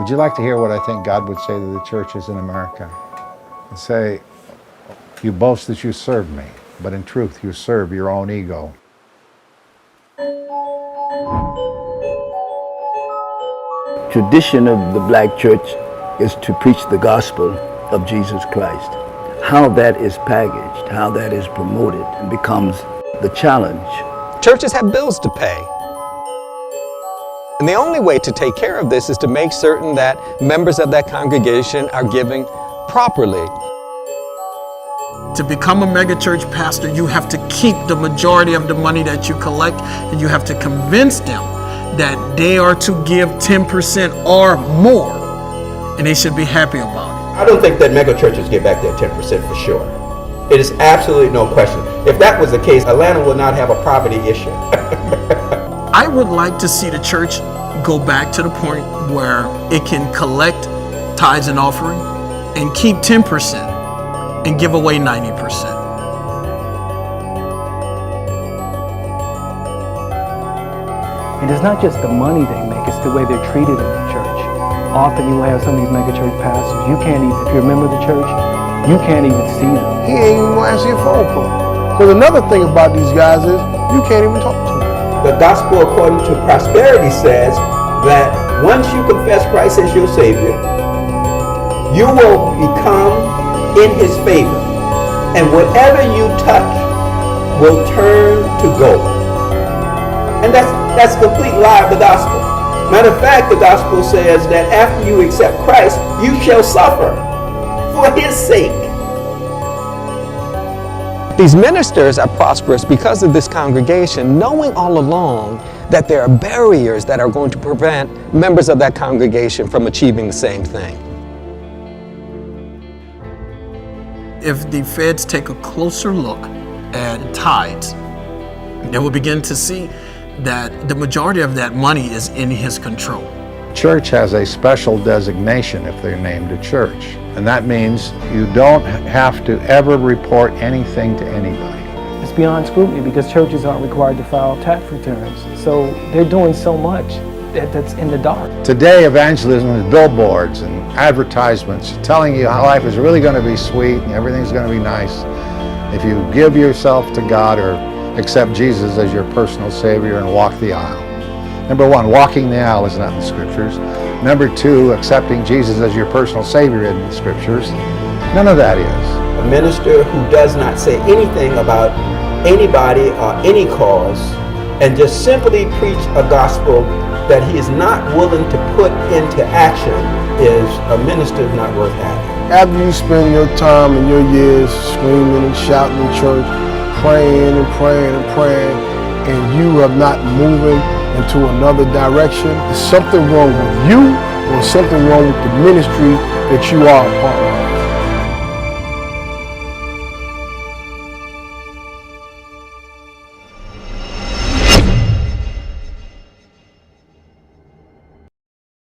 Would you like to hear what I think God would say to the churches in America? And say, you boast that you serve me, but in truth you serve your own ego. Tradition of the black church is to preach the gospel of Jesus Christ. How that is packaged, how that is promoted, and becomes the challenge. Churches have bills to pay. And the only way to take care of this is to make certain that members of that congregation are giving properly. To become a megachurch pastor, you have to keep the majority of the money that you collect, and you have to convince them that they are to give 10% or more, and they should be happy about it. I don't think that megachurches get back their 10% for sure. It is absolutely no question. If that was the case, Atlanta would not have a poverty issue. I would like to see the church go back to the point where it can collect tithes and offering and keep 10% and give away 90%. And it's not just the money they make, it's the way they're treated in the church. Often you will have some of these megachurch pastors, you can't even, if you're a member of the church, you can't even see them. He ain't even gonna answer your phone call. Because another thing about these guys is, you can't even talk to them. The gospel according to prosperity says that once you confess Christ as your Savior, you will become in His favor. And whatever you touch will turn to gold. And that's a complete lie of the gospel. Matter of fact, the gospel says that after you accept Christ, you shall suffer for His sake. These ministers are prosperous because of this congregation, knowing all along that there are barriers that are going to prevent members of that congregation from achieving the same thing. If the feds take a closer look at tithes, they will begin to see that the majority of that money is in His control. Church has a special designation if they're named a church. And that means you don't have to ever report anything to anybody. It's beyond scrutiny because churches aren't required to file tax returns. So they're doing so much that's in the dark. Today, evangelism is billboards and advertisements telling you how life is really going to be sweet and everything's going to be nice if you give yourself to God or accept Jesus as your personal Savior and walk the aisle. Number one, walking the aisle is not in the Scriptures. Number two, accepting Jesus as your personal Savior in the Scriptures. None of that is. A minister who does not say anything about anybody or any cause and just simply preach a gospel that he is not willing to put into action is a minister not worth having. After you spend your time and your years screaming and shouting in church, praying and praying and praying, and you are not moving into another direction, there's something wrong with you or something wrong with the ministry that you are a part of.